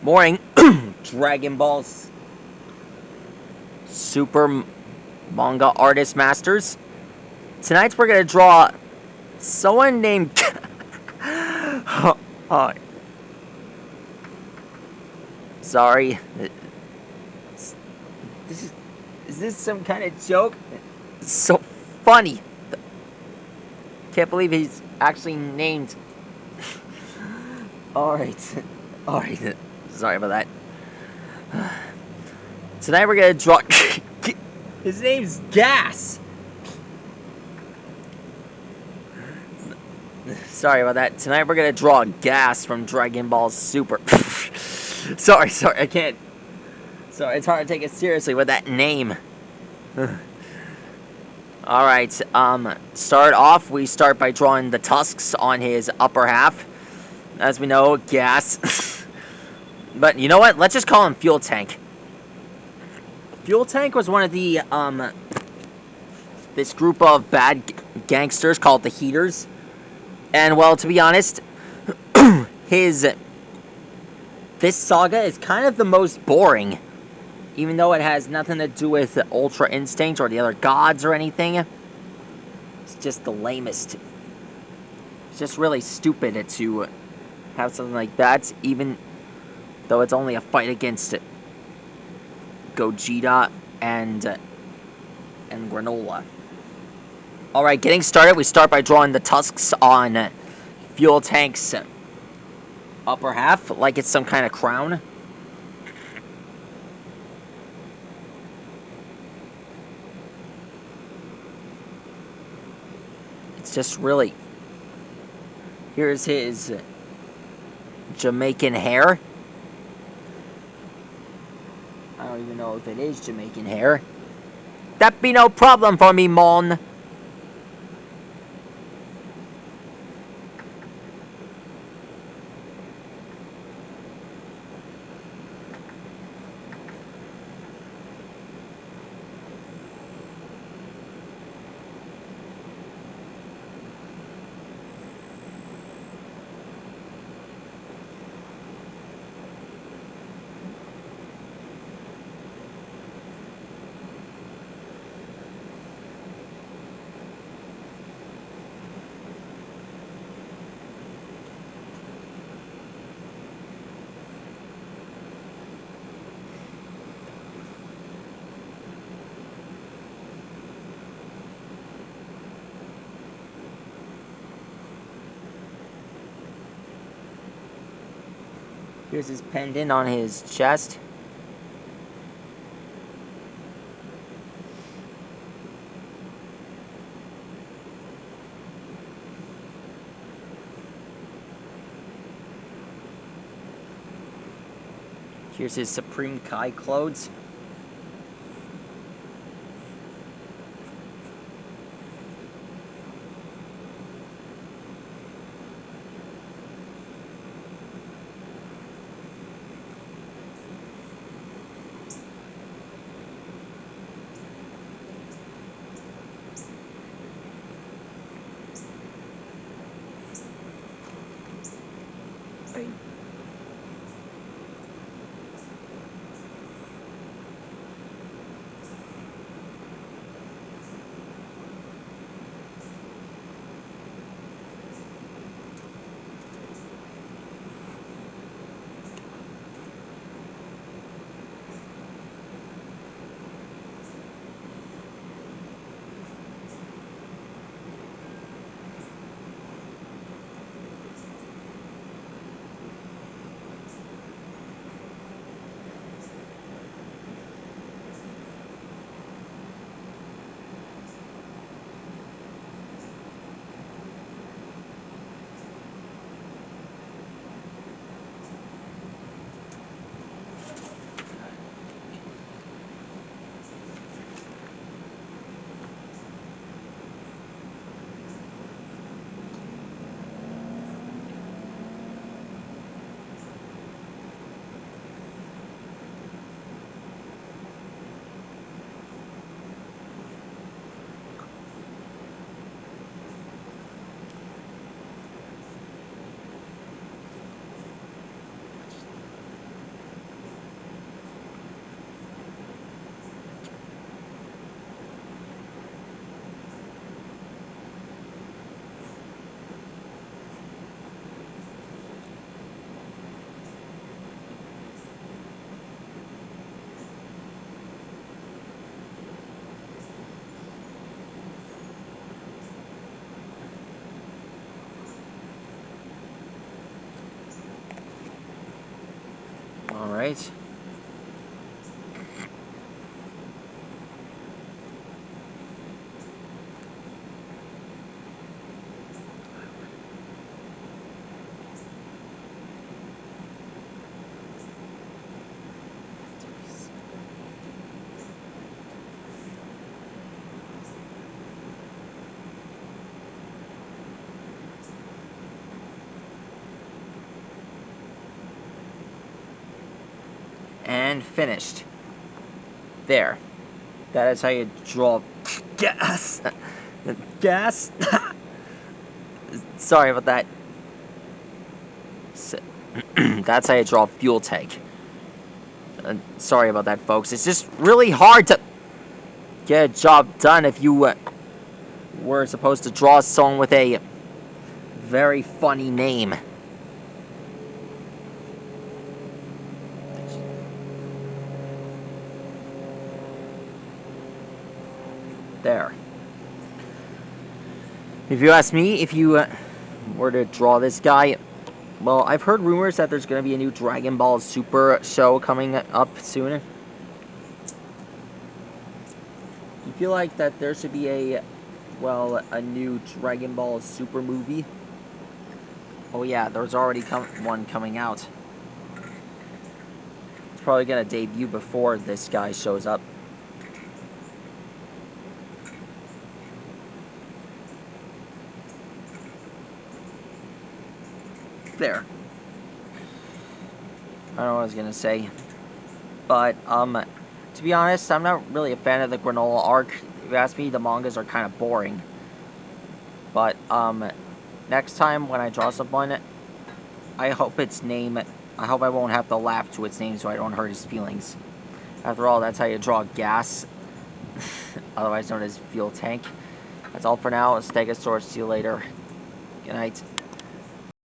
Morning. Dragon Balls Super Manga Artist Masters. Tonight we're gonna draw someone named. Oh, sorry. This is this some kind of joke? It's so funny. Can't believe he's actually named. Alright. Alright. Sorry about that. Tonight we're gonna draw. His name's Gas. Sorry about that. Tonight we're gonna draw Gas from Dragon Ball Super. sorry, I can't. Sorry, it's hard to take it seriously with that name. Alright, start off, we start by drawing the tusks on his upper half. As we know, Gas. But you know what? Let's just call him Fuel Tank. Fuel Tank was one of the, this group of bad gangsters called the Heaters. And, well, to be honest, this saga is kind of the most boring. Even though it has nothing to do with Ultra Instinct or the other gods or anything. It's just the lamest. It's just really stupid to have something like that, even though it's only a fight against Gogeta and Granola. Alright, getting started, we start by drawing the tusks on Fuel Tank's upper half, like it's some kind of crown. It's just really... Here's his Jamaican hair. I don't even know if it is Jamaican hair. That be no problem for me, mon. Here's his pendant on his chest. Here's his Supreme Kai clothes. Alright. And finished. There. That is how you draw gas. Gas. Sorry about that. That's how you draw a fuel tank. Sorry about that, folks. It's just really hard to get a job done if you were supposed to draw someone with a very funny name. There. If you ask me, if you were to draw this guy, well, I've heard rumors that there's going to be a new Dragon Ball Super show coming up soon. You feel like that there should be a new Dragon Ball Super movie? Oh yeah, there's already one coming out. It's probably going to debut before this guy shows up. There. I don't know what I was gonna say, but to be honest, I'm not really a fan of the Granola arc. If you ask me, the mangas are kind of boring. But next time when I draw someone, I hope I won't have to laugh to its name so I don't hurt his feelings. After all, that's how you draw gas, otherwise known as fuel tank. That's all for now. Stegosaurus. See you later. Good night.